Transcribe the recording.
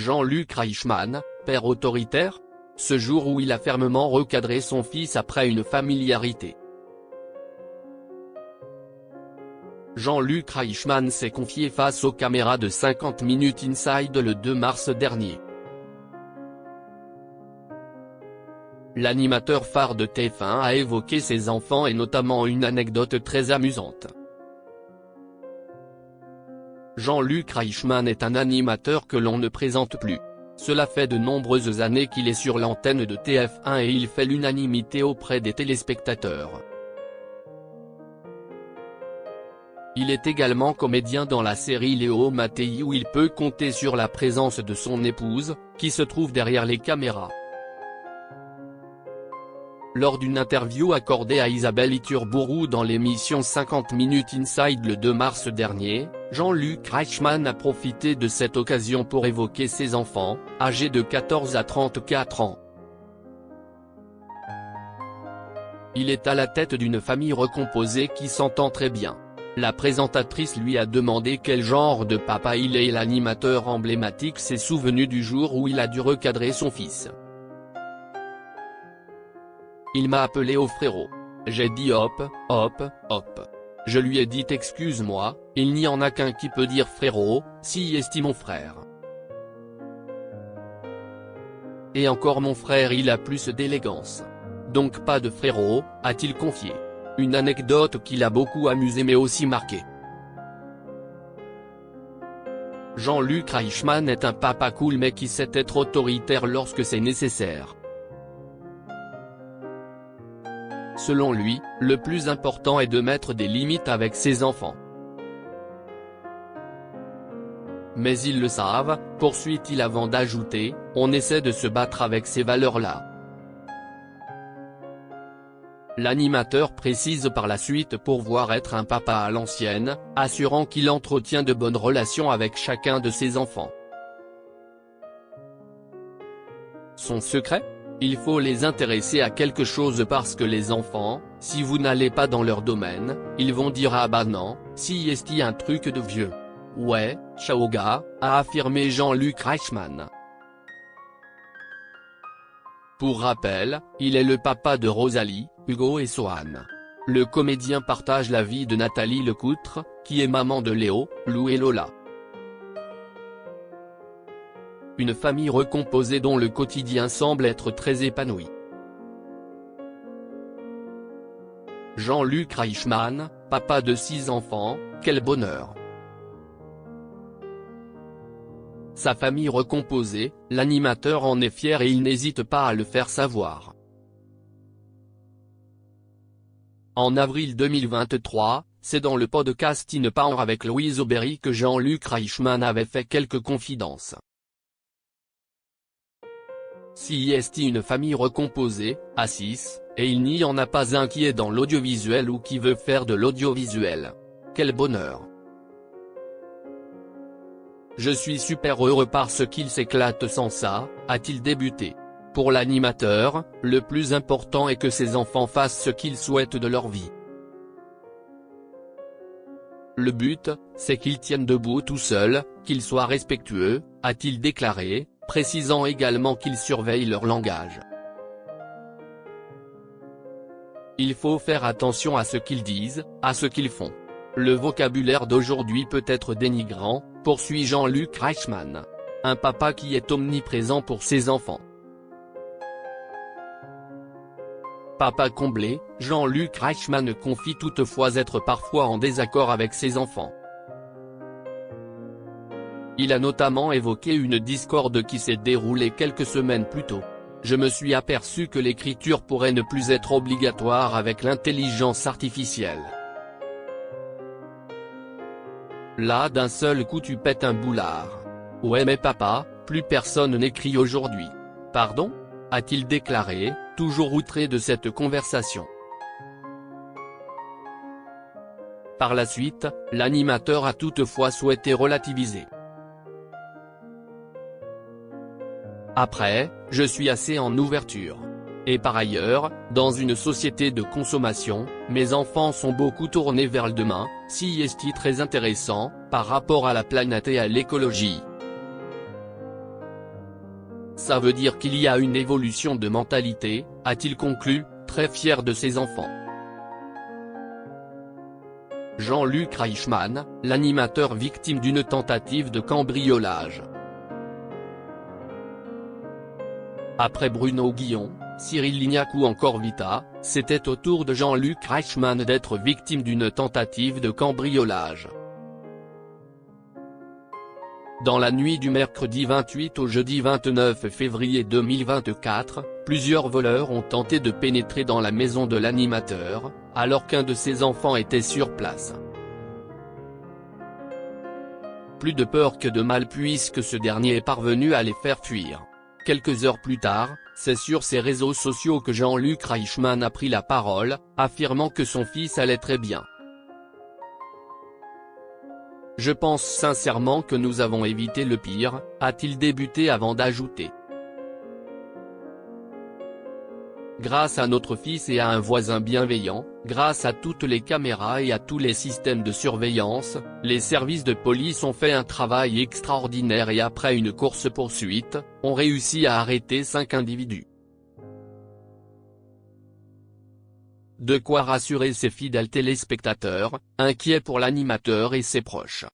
Jean-Luc Reichmann, père autoritaire? Ce jour où il a fermement recadré son fils après une familiarité. Jean-Luc Reichmann s'est confié face aux caméras de 50 Minutes Inside le 2 mars dernier. L'animateur phare de TF1 a évoqué ses enfants et notamment une anecdote très amusante. Jean-Luc Reichmann est un animateur que l'on ne présente plus. Cela fait de nombreuses années qu'il est sur l'antenne de TF1 et il fait l'unanimité auprès des téléspectateurs. Il est également comédien dans la série Léo Mattei où il peut compter sur la présence de son épouse, qui se trouve derrière les caméras. Lors d'une interview accordée à Isabelle Iturburu dans l'émission 50 Minutes Inside le 2 mars dernier, Jean-Luc Reichmann a profité de cette occasion pour évoquer ses enfants, âgés de 14 à 34 ans. Il est à la tête d'une famille recomposée qui s'entend très bien. La présentatrice lui a demandé quel genre de papa il est et l'animateur emblématique s'est souvenu du jour où il a dû recadrer son fils. Il m'a appelé au frérot. J'ai dit hop, hop, hop. Je lui ai dit excuse-moi, il n'y en a qu'un qui peut dire frérot, si est mon frère. Et encore mon frère il a plus d'élégance. Donc pas de frérot, a-t-il confié. Une anecdote qui l'a beaucoup amusé mais aussi marqué. Jean-Luc Reichmann est un papa cool mais qui sait être autoritaire lorsque c'est nécessaire. Selon lui, le plus important est de mettre des limites avec ses enfants. Mais ils le savent, poursuit-il avant d'ajouter, on essaie de se battre avec ces valeurs-là. L'animateur précise par la suite pourvoir être un papa à l'ancienne, assurant qu'il entretient de bonnes relations avec chacun de ses enfants. Son secret ? Il faut les intéresser à quelque chose parce que les enfants, si vous n'allez pas dans leur domaine, ils vont dire ah bah non, si est-il un truc de vieux. Ouais, ciao gars, a affirmé Jean-Luc Reichmann. Pour rappel, il est le papa de Rosalie, Hugo et Sohan. Le comédien partage la vie de Nathalie Lecoutre, qui est maman de Léo, Lou et Lola. Une famille recomposée dont le quotidien semble être très épanoui. Jean-Luc Reichmann, papa de 6 enfants, quel bonheur. Sa famille recomposée, l'animateur en est fier et il n'hésite pas à le faire savoir. En avril 2023, c'est dans le podcast In Power avec Louise Aubéry que Jean-Luc Reichmann avait fait quelques confidences. Si est une famille recomposée, à 6, et il n'y en a pas un qui est dans l'audiovisuel ou qui veut faire de l'audiovisuel. Quel bonheur. Je suis super heureux parce qu'il s'éclate sans ça, a-t-il débuté. Pour l'animateur, le plus important est que ses enfants fassent ce qu'ils souhaitent de leur vie. Le but, c'est qu'ils tiennent debout tout seuls, qu'ils soient respectueux, a-t-il déclaré, précisant également qu'ils surveillent leur langage. Il faut faire attention à ce qu'ils disent, à ce qu'ils font. Le vocabulaire d'aujourd'hui peut être dénigrant, poursuit Jean-Luc Reichmann. Un papa qui est omniprésent pour ses enfants. Papa comblé, Jean-Luc Reichmann confie toutefois être parfois en désaccord avec ses enfants. Il a notamment évoqué une discorde qui s'est déroulée quelques semaines plus tôt. Je me suis aperçu que l'écriture pourrait ne plus être obligatoire avec l'intelligence artificielle. Là d'un seul coup tu pètes un boulard. Ouais mais papa, plus personne n'écrit aujourd'hui. Pardon ? A-t-il déclaré, toujours outré de cette conversation. Par la suite, l'animateur a toutefois souhaité relativiser. Après, je suis assez en ouverture. Et par ailleurs, dans une société de consommation, mes enfants sont beaucoup tournés vers le demain, si est très intéressant, par rapport à la planète et à l'écologie. Ça veut dire qu'il y a une évolution de mentalité, a-t-il conclu, très fier de ses enfants. Jean-Luc Reichmann, l'animateur victime d'une tentative de cambriolage. Après Bruno Guillon, Cyril Lignac ou encore Vita, c'était au tour de Jean-Luc Reichmann d'être victime d'une tentative de cambriolage. Dans la nuit du mercredi 28 au jeudi 29 février 2024, plusieurs voleurs ont tenté de pénétrer dans la maison de l'animateur, alors qu'un de ses enfants était sur place. Plus de peur que de mal puisque ce dernier est parvenu à les faire fuir. Quelques heures plus tard, c'est sur ses réseaux sociaux que Jean-Luc Reichmann a pris la parole, affirmant que son fils allait très bien. Je pense sincèrement que nous avons évité le pire, a-t-il débuté avant d'ajouter. Grâce à notre fils et à un voisin bienveillant, grâce à toutes les caméras et à tous les systèmes de surveillance, les services de police ont fait un travail extraordinaire et après une course-poursuite, ont réussi à arrêter 5 individus. De quoi rassurer ses fidèles téléspectateurs, inquiets pour l'animateur et ses proches.